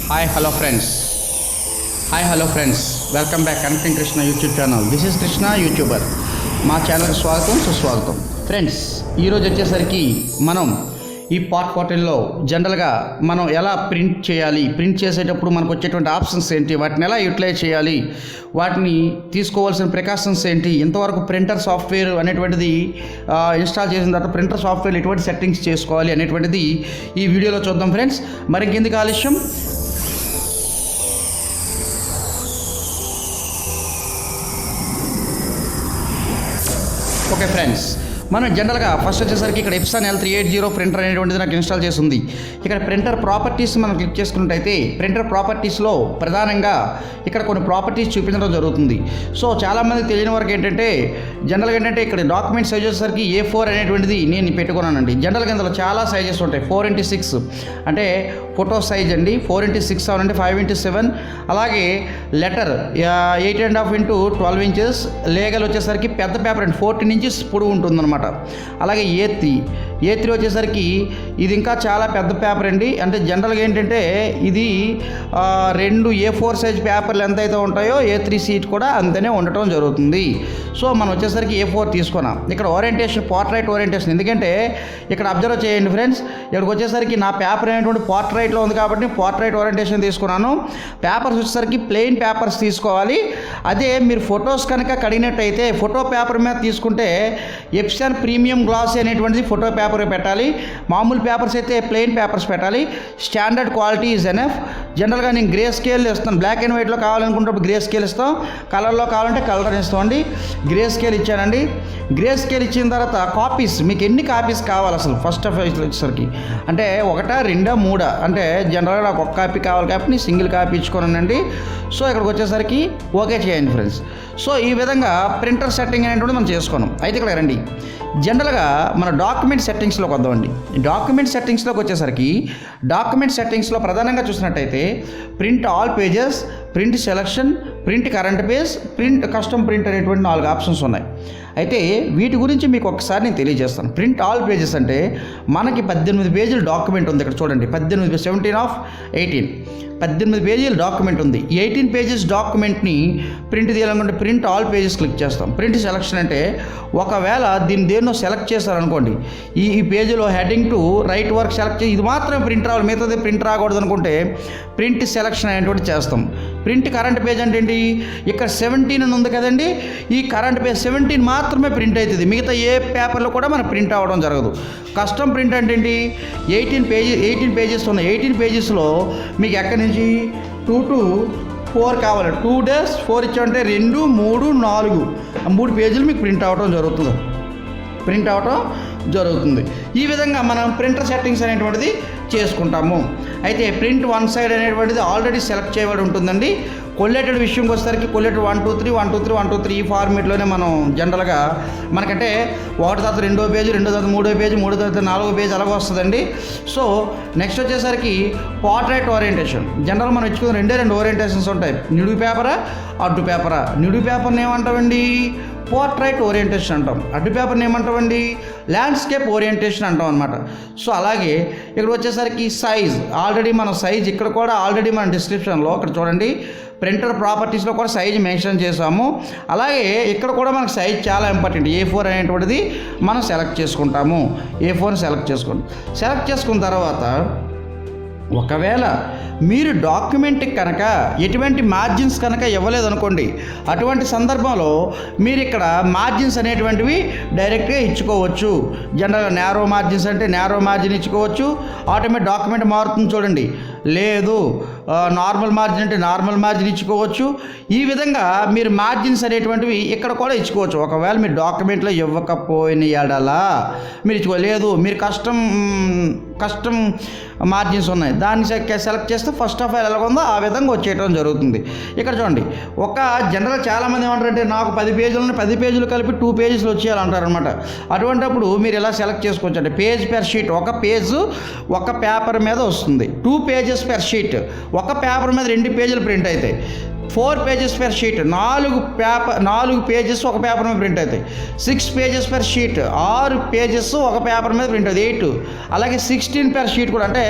hello friends. Welcome back Connecting Krishna YouTube channel. This is Krishna YouTuber. మా ఛానల్కి స్వాగతం సుస్వాగతం. ఫ్రెండ్స్, ఈరోజు వచ్చేసరికి మనం ఈ పార్ట్ 14లో జనరల్గా మనం ఎలా ప్రింట్ చేయాలి, ప్రింట్ చేసేటప్పుడు మనకు వచ్చేటువంటి ఆప్షన్స్ ఏంటి, వాటిని ఎలా యూటిలైజ్ చేయాలి, వాటిని తీసుకోవాల్సిన ప్రికాషన్స్ ఏంటి, ఇంతవరకు ప్రింటర్ సాఫ్ట్వేర్ అనేటువంటిది ఇన్స్టాల్ చేసిన తర్వాత ప్రింటర్ సాఫ్ట్వేర్ ఎటువంటి సెట్టింగ్స్ చేసుకోవాలి అనేటువంటిది ఈ వీడియోలో చూద్దాం ఫ్రెండ్స్. మరి ఇంకెందుకు ఆలస్యం, ఓకే ఫ్రెండ్స్. మనం జనరల్గా ఫస్ట్ వచ్చేసరికి ఇక్కడ ఎప్సన్ L380 ప్రింటర్ అనేటువంటిది నాకు ఇన్స్టాల్ చేసి ఉంది. ఇక్కడ ప్రింటర్ ప్రాపర్టీస్ మనం క్లిక్ చేసుకున్నట్టయితే ప్రింటర్ ప్రాపర్టీస్లో ప్రధానంగా ఇక్కడ కొన్ని ప్రాపర్టీస్ చూపించడం జరుగుతుంది. సో చాలామంది తెలియని వరకు ఏంటంటే జనరల్గా ఇక్కడ డాక్యుమెంట్ సైజ్ వచ్చేసరికి A4 అనేటువంటిది నేను పెట్టుకున్నానండి. జనరల్గా ఇందులో చాలా సైజెస్ ఉంటాయి. 4x6 అంటే ఫోటో సైజ్ అండి, 4x6 అవునండి, 5x7, అలాగే లెటర్ 8.5 x 12 ఇంచెస్, లేగల్ వచ్చేసరికి పెద్ద పేపర్ అండి, 14 ఇంచెస్ పొడవు ఉంటుందన్నమాట. అలాగే A3 వచ్చేసరికి ఇది ఇంకా చాలా పెద్ద పేపర్ అండి. అంటే జనరల్గా ఏంటంటే ఇది 2 A4 సైజ్ పేపర్లు ఎంతైతే ఉంటాయో A3 సీట్ కూడా అంతనే ఉండటం జరుగుతుంది. సో మనం వచ్చేసరికి A4 తీసుకున్నాం. ఇక్కడ ఓరియంటేషన్ పోర్ట్రైట్ ఓరియంటేషన్, ఎందుకంటే ఇక్కడ అబ్జర్వ్ చేయండి ఫ్రెండ్స్, ఇక్కడికి వచ్చేసరికి నా పేపర్ అనేటువంటి పోర్ట్రైట్లో ఉంది కాబట్టి పోర్ట్రైట్ ఓరియంటేషన్ తీసుకున్నాను. పేపర్స్ వచ్చేసరికి ప్లెయిన్ పేపర్స్ తీసుకోవాలి. అదే మీరు ఫొటోస్ కనుక కడిగినట్టయితే ఫోటో పేపర్ మీద తీసుకుంటే ఎప్సన్ ప్రీమియం గ్లాస్ అనేటువంటిది ఫోటో పేపర్ పెట్టాలి. మామూలు పేపర్స్ అయితే ప్లెయిన్ పేపర్స్ పెట్టాలి. Standard quality is enough. జనరల్గా నేను గ్రే స్కేల్ ఇస్తాను. బ్లాక్ అండ్ వైట్లో కావాలనుకుంటే గ్రే స్కేల్ ఇస్తాం, కలర్లో కావాలంటే కలర్ ఇస్తామండి. గ్రే స్కేల్ ఇచ్చానండి. గ్రే స్కేల్ ఇచ్చిన తర్వాత కాపీస్, మీకు ఎన్ని కాపీస్ కావాలి అసలు ఫస్ట్ ఆఫ్ వచ్చేసరికి అంటే 1, 2, 3 అంటే జనరల్గా నాకు ఒక కాపీ కావాలి కాబట్టి సింగిల్ కాపీ ఇచ్చుకోనండి. సో ఇక్కడికి వచ్చేసరికి ఓకే చేయండి ఫ్రెండ్స్. సో ఈ విధంగా ప్రింటర్ సెట్టింగ్ అనేటువంటి మనం చేసుకున్నాం. అయితే ఇక్కడ రండి, జనరల్గా మన డాక్యుమెంట్ సెట్టింగ్స్లోకి వద్దామండి. డాక్యుమెంట్ సెట్టింగ్స్లోకి వచ్చేసరికి డాక్యుమెంట్ సెట్టింగ్స్లో ప్రధానంగా చూసినట్టయితే print all pages, print selection, print current page, print custom print అనేటువంటి 4 ఆప్షన్స్ ఉన్నాయి. అయితే వీటి గురించి మీకు ఒకసారి నేను తెలియజేస్తాను. ప్రింట్ ఆల్ పేజెస్ అంటే మనకి 18 పేజీల డాక్యుమెంట్ ఉంది. ఇక్కడ చూడండి, 18 పేజీల డాక్యుమెంట్ ఉంది. 18 పేజెస్ డాక్యుమెంట్ని ప్రింట్ తీయాలనుకుంటే ప్రింట్ ఆల్ పేజెస్ క్లిక్ చేస్తాం. ప్రింట్ సెలక్షన్ అంటే ఒకవేళ దేన్నో సెలెక్ట్ చేస్తారనుకోండి, ఈ పేజీలో heading to right work select చేసి ఇది మాత్రమే ప్రింట్ రావాలి, మిగతాది ప్రింట్ రాకూడదు అనుకుంటే ప్రింట్ సెలక్షన్ అనేటువంటి చేస్తాం. ప్రింట్ కరెంట్ పేజ్ అంటే ఏంటి, ఇక్కడ 17 అని ఉంది కదండి, ఈ కరెంట్ పేజ్ 17 మాత్రమే ప్రింట్ అవుతుంది, మిగతా ఏ పేపర్లో కూడా మనకు ప్రింట్ అవ్వడం జరగదు. కస్టమ్ ప్రింట్ అంటే ఏంటి, 18 పేజెస్ ఉన్నాయి. 18 పేజెస్లో మీకు ఎక్కడి నుంచి 2 to 4 కావాలి. 2 days 4 ఇచ్చామంటే 2, 3, 4 3 పేజీలు మీకు ప్రింట్ అవ్వడం జరుగుతుంది. ఈ విధంగా మనం ప్రింటర్ సెట్టింగ్స్ అనేటువంటిది చేసుకుంటాము. అయితే ప్రింట్ వన్ సైడ్ అనేటువంటిది ఆల్రెడీ సెలెక్ట్ చేయబడి ఉంటుందండి. కొల్లేటెడ్ విషయంకి వచ్చేసరికి కొల్లేటెడ్ 1, 2, 3, 1, 2, 3, 1, 2, 3 ఈ ఫార్మేట్లోనే మనం జనరల్గా మనకంటే 1 తర్వాత 2వ పేజీ, 2 తర్వాత 3వ పేజీ, 3 తర్వాత 4వ పేజీ అలాగే వస్తుందండి. సో నెక్స్ట్ వచ్చేసరికి పోర్ట్రైట్ ఓరియంటేషన్. జనరల్ మనం ఇచ్చుకున్న 2 ఓరియంటేషన్స్ ఉంటాయి, నిలువు పేపరా అడ్డు పేపరా. నిలువు పేపర్ని ఏమంటామండి, పోర్ట్రైట్ ఓరియంటేషన్ అంటాం. అడ్డు పేపర్ని ఏమంటామండి, ల్యాండ్స్కేప్ ఓరియంటేషన్ అంటాం అనమాట. సో అలాగే ఇక్కడ వచ్చేసరికి సైజ్, ఆల్రెడీ మన సైజ్ ఇక్కడ కూడా ఆల్రెడీ మన డిస్క్రిప్షన్లో ఇక్కడ చూడండి ప్రింటర్ ప్రాపర్టీస్లో కూడా సైజ్ మెన్షన్ చేసాము. అలాగే ఇక్కడ కూడా మనకు సైజ్ చాలా ఇంపార్టెంట్. A4 అనేటువంటిది మనం సెలెక్ట్ చేసుకుంటాము. A4 సెలెక్ట్ చేసుకున్న తర్వాత ఒకవేళ మీరు డాక్యుమెంట్కి కనుక ఎటువంటి మార్జిన్స్ కనుక ఇవ్వలేదనుకోండి, అటువంటి సందర్భంలో మీరు ఇక్కడ మార్జిన్స్ అనేటువంటివి డైరెక్ట్గా ఇచ్చుకోవచ్చు. జనరల్గా నేరో మార్జిన్స్ అంటే నేరో మార్జిన్ ఇచ్చుకోవచ్చు. ఆటోమేటిక్ డాక్యుమెంట్ మారుతుంది చూడండి. లేదు నార్మల్ మార్జిన్ అంటే నార్మల్ మార్జిన్ ఇచ్చుకోవచ్చు. ఈ విధంగా మీరు మార్జిన్స్ అనేటువంటివి ఇక్కడ కూడా ఇచ్చుకోవచ్చు. ఒకవేళ మీరు డాక్యుమెంట్లో ఇవ్వకపోయిన ఎడలా మీరు ఇచ్చుకోలేదు, మీరు కస్టమ్ మార్జిన్స్ ఉన్నాయి, దాన్ని సెలెక్ట్ చేస్తే ఫస్ట్ ఆఫ్ ఆల్ ఎలా ఉందో ఆ విధంగా వచ్చేయడం జరుగుతుంది. ఇక్కడ చూడండి, ఒక జనరల్ చాలామంది ఏమంటారంటే నాకు 10 పేజీలు కలిపి 2 పేజెస్లు వచ్చేయాలంటారనమాట. అటువంటిప్పుడు మీరు ఎలా సెలెక్ట్ చేసుకోవచ్చు అంటే పేజ్ పెర్ షీట్, ఒక పేజు ఒక పేపర్ మీద వస్తుంది. 2 pages per షీట్, ఒక పేపర్ మీద 2 పేజీలు ప్రింట్ అవుతాయి. 4 pages per షీట్, 4 పేజెస్ ఒక పేపర్ మీద ప్రింట్ అవుతాయి. 6 pages per షీట్, 6 పేజెస్ ఒక పేపర్ మీద ప్రింట్ అవుతుంది. 8 అలాగే 16 per షీట్ కూడా, అంటే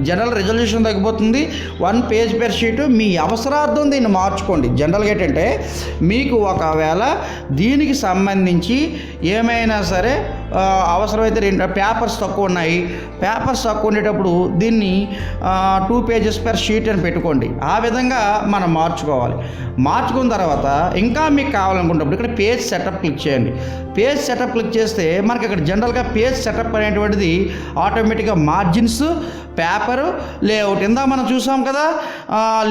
జనరల్ రెజల్యూషన్ తగ్గిపోతుంది. 1 page per షీట్. మీ అవసరార్థం దీన్ని మార్చుకోండి. జనరల్గా ఏంటంటే మీకు ఒకవేళ దీనికి సంబంధించి ఏమైనా సరే అవసరమైతే 2 పేపర్స్ తక్కువ ఉన్నాయి, పేపర్స్ తక్కువ ఉండేటప్పుడు దీన్ని 2 pages per షీట్ అని పెట్టుకోండి. ఆ విధంగా మనం మార్చుకున్న తర్వాత ఇంకా మీకు కావాలనుకున్నప్పుడు ఇక్కడ పేజ్ సెటప్ క్లిక్ చేయండి. పేజ్ సెటప్ క్లిక్ చేస్తే మనకి ఇక్కడ జనరల్గా పేజ్ సెటప్ అనేటువంటిది ఆటోమేటిక్గా మార్జిన్స్, పేపరు, లేఅవుట్ ఇందాక మనం చూసాం కదా,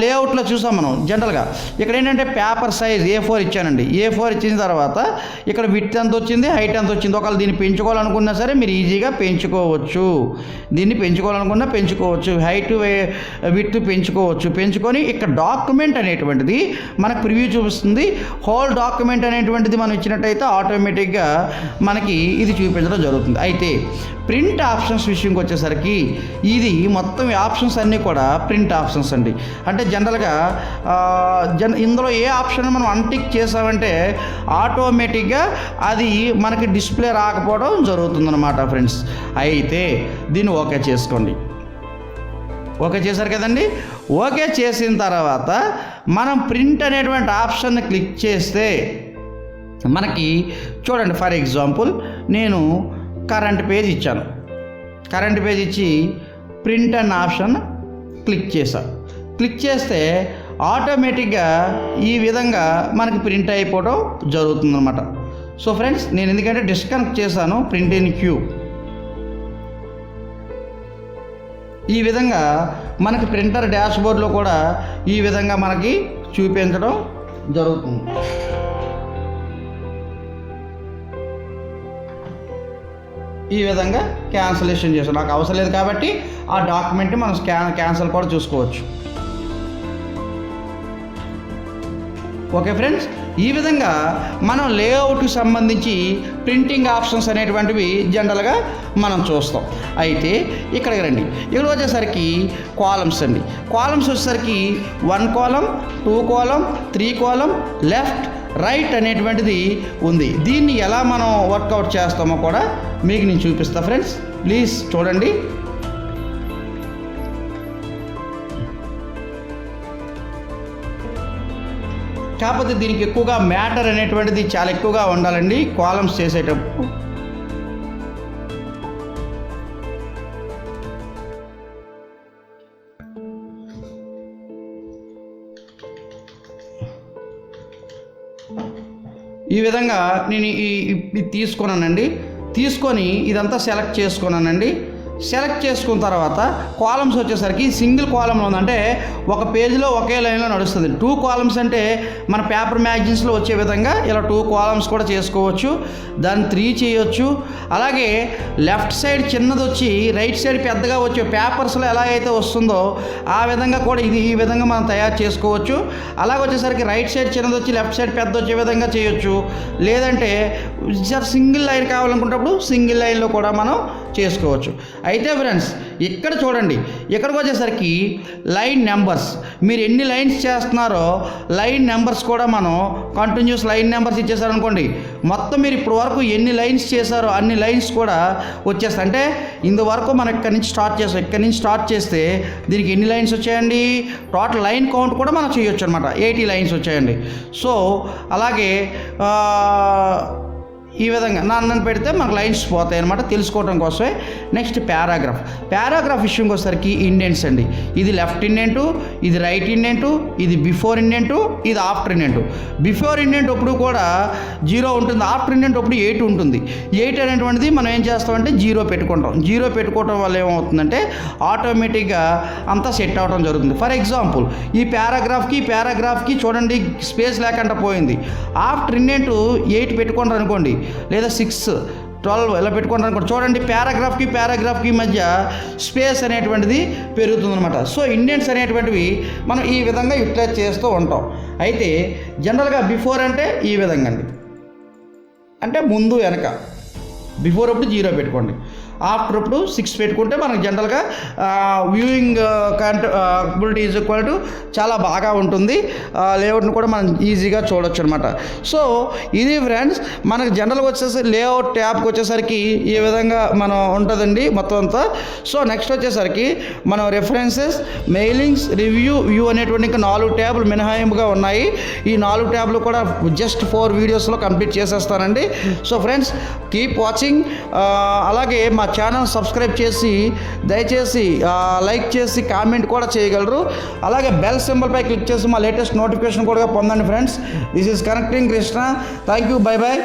లేఅవుట్లో చూసాం మనం. జనరల్గా ఇక్కడ ఏంటంటే పేపర్ సైజ్ A4 ఇచ్చానండి. A4 ఇచ్చిన తర్వాత ఇక్కడ విడ్త్ ఎంత వచ్చింది, హైట్ ఎంత వచ్చింది. ఒకవేళ దీన్ని పెంచుకోవాలనుకున్నా సరే మీరు ఈజీగా పెంచుకోవచ్చు. దీన్ని పెంచుకోవాలనుకున్నా పెంచుకోవచ్చు, హైట్ విడ్త్ పెంచుకొని ఇక్కడ డాక్యుమెంట్ అనేటువంటిది మనకు ప్రివ్యూ చూపిస్తుంది. హోల్ డాక్యుమెంట్ అనేటువంటిది మనం ఇచ్చినట్టయితే ఆటోమేటిక్గా మనకి ఇది చూపించడం జరుగుతుంది. అయితే ప్రింట్ ఆప్షన్స్ విషయంకి వచ్చేసరికి ఇది మొత్తం ఆప్షన్స్ అన్నీ కూడా ప్రింట్ ఆప్షన్స్ అండి. అంటే జనరల్గా ఇందులో ఏ ఆప్షన్ మనం అన్టిక్ చేసామంటే ఆటోమేటిక్గా అది మనకి డిస్ప్లే రాకపోవడం జరుగుతుందన్నమాట ఫ్రెండ్స్. అయితే దీన్ని ఓకే చేసుకోండి. ఓకే చేశారు కదండి. ఓకే చేసిన తర్వాత మనం ప్రింట్ అనేటువంటి ఆప్షన్ని క్లిక్ చేస్తే మనకి చూడండి, ఫర్ ఎగ్జాంపుల్ నేను కరెంట్ పేజ్ ఇచ్చాను. కరెంట్ పేజ్ ఇచ్చి ప్రింట్ అన్న ఆప్షన్ క్లిక్ చేశాను. క్లిక్ చేస్తే ఆటోమేటిక్గా ఈ విధంగా మనకి ప్రింట్ అయిపోవడం జరుగుతుందన్నమాట. సో ఫ్రెండ్స్, నేను ఎందుకంటే డిస్కనెక్ట్ చేశాను ప్రింట్ ఇన్ క్యూ. ఈ విధంగా మనకి ప్రింటర్ డాష్బోర్డ్లో కూడా ఈ విధంగా మనకి చూపించడం జరుగుతుంది. ఈ విధంగా క్యాన్సిలేషన్ చేసాం. నాకు అవసరం లేదు కాబట్టి ఆ డాక్యుమెంట్ని మనం క్యాన్సిల్ కూడా చూసుకోవచ్చు. ఓకే ఫ్రెండ్స్, ఈ విధంగా మనం లేఅవుట్కి సంబంధించి ప్రింటింగ్ ఆప్షన్స్ అనేటువంటివి జనరల్గా మనం చూస్తాం. అయితే ఇక్కడికి రండి. ఇక్కడ వచ్చేసరికి కాలమ్స్ అండి. కాలమ్స్ వచ్చేసరికి 1 column, 2 column, 3 column, left, right అనేటువంటిది ఉంది. దీన్ని ఎలా మనం వర్కౌట్ చేస్తామో కూడా మీకు నేను చూపిస్తాను ఫ్రెండ్స్. ప్లీజ్ చూడండి. కాకపోతే దీనికి ఎక్కువగా మ్యాటర్ అనేటువంటిది చాలా ఎక్కువగా ఉండాలండి కాలమ్స్ చేసేటప్పుడు. ఈ విధంగా నేను ఇది తీసుకొని ఇదంతా సెలెక్ట్ చేసుకున్నానండి. సెలెక్ట్ చేసుకున్న తర్వాత కాలమ్స్ వచ్చేసరికి సింగిల్ కాలంలో ఉందంటే ఒక పేజీలో ఒకే లైన్లో నడుస్తుంది. 2 columns అంటే మన పేపర్ మ్యాగజైన్స్లో వచ్చే విధంగా ఇలా 2 columns కూడా చేసుకోవచ్చు. దాన్ని 3 చేయొచ్చు. అలాగే లెఫ్ట్ సైడ్ చిన్నది వచ్చి రైట్ సైడ్ పెద్దగా వచ్చే పేపర్స్లో ఎలా అయితే వస్తుందో ఆ విధంగా కూడా ఇది ఈ విధంగా మనం తయారు చేసుకోవచ్చు. అలాగే వచ్చేసరికి రైట్ సైడ్ చిన్నది వచ్చి లెఫ్ట్ సైడ్ పెద్ద వచ్చే విధంగా చేయొచ్చు. లేదంటే సింగిల్ లైన్ కావాలనుకున్నప్పుడు సింగిల్ లైన్లో కూడా మనం చేసుకోవచ్చు. అయితే ఫ్రెండ్స్, ఇక్కడ చూడండి, ఇక్కడికి వచ్చేసరికి లైన్ నెంబర్స్, మీరు ఎన్ని లైన్స్ చేస్తున్నారో లైన్ నెంబర్స్ కూడా మనం కంటిన్యూస్ లైన్ నెంబర్స్ ఇచ్చేసారనుకోండి, మొత్తం మీరు ఇప్పుడు వరకు ఎన్ని లైన్స్ చేశారో అన్ని లైన్స్ కూడా వచ్చేస్తాయి. అంటే ఇందువరకు మనం ఇక్కడి నుంచి స్టార్ట్ చేస్తే దీనికి ఎన్ని లైన్స్ వచ్చాయండి, టోటల్ లైన్ కౌంట్ కూడా మనం చేయొచ్చు అనమాట. 80 లైన్స్ వచ్చాయండి. సో అలాగే ఈ విధంగా నన్ను పెడితే మనకు లైన్స్ పోతాయి అనమాట, తెలుసుకోవడం కోసమే. నెక్స్ట్ పారాగ్రాఫ్ విషయంకి వచ్చేసరికి ఇండెంట్స్ అండి. ఇది లెఫ్ట్ ఇండెంటు, ఇది రైట్ ఇండెంటు, ఇది బిఫోర్ ఇండెంటు, ఇది ఆఫ్టర్ ఇండెంటు. బిఫోర్ ఇండెంట్ ఎప్పుడు కూడా 0 ఉంటుంది, ఆఫ్టర్ ఇండెంట్ ఎప్పుడు 8 ఉంటుంది. 8 అనేటువంటిది మనం ఏం చేస్తామంటే 0 పెట్టుకుంటాం. 0 పెట్టుకోవడం వల్ల ఏమవుతుందంటే ఆటోమేటిక్గా అంతా సెట్ అవడం జరుగుతుంది. ఫర్ ఎగ్జాంపుల్ ఈ పారాగ్రాఫ్కి చూడండి స్పేస్ లేకుండా పోయింది. ఆఫ్టర్ ఇండెంటు 8 పెట్టుకుంటారు అనుకోండి, లేదా 6, 12 ఇలా పెట్టుకుంటారు అనుకోండి. చూడండి పారాగ్రాఫ్కి మధ్య స్పేస్ అనేటువంటిది పెరుగుతుందన్నమాట. సో ఇండెంట్స్ అనేటువంటివి మనం ఈ విధంగా యూటిలైజ్ చేస్తూ ఉంటాం. అయితే జనరల్గా బిఫోర్ అంటే ఈ విధంగా అండి, అంటే ముందు వెనక. బిఫోర్ అప్పుడు 0 పెట్టుకోండి. ఆఫ్టర్ ఇప్పుడు 6 పెట్టుకుంటే మనకు జనరల్గా వ్యూయింగ్ కంటబిలిటీ ఈజ్ ఈక్వల్ టు చాలా బాగా ఉంటుంది. లేఅవుట్ని కూడా మనం ఈజీగా చూడొచ్చు అనమాట. సో ఇది ఫ్రెండ్స్ మనకు జనరల్గా వచ్చేసి లేఅవుట్ ట్యాబ్కి వచ్చేసరికి ఈ విధంగా మనం ఉంటుందండి మొత్తం అంతా. సో నెక్స్ట్ వచ్చేసరికి మనం రెఫరెన్సెస్, మెయిలింగ్స్, రివ్యూ, వ్యూ అనేటువంటి ఇంకా 4 ట్యాబ్లు మినహాయింపుగా ఉన్నాయి. ఈ 4 ట్యాబ్లు కూడా జస్ట్ 4 వీడియోస్లో కంప్లీట్ చేసేస్తానండి. So friends keep watching. అలాగే మా ఛానల్ సబ్స్క్రైబ్ చేసి దయచేసి లైక్ చేసి కామెంట్ కూడా చేయగలరు. అలాగే బెల్ సింబల్పై క్లిక్ చేసి మా లేటెస్ట్ నోటిఫికేషన్ కూడా పొందండి friends. This is connecting Krishna. Thank you. By by.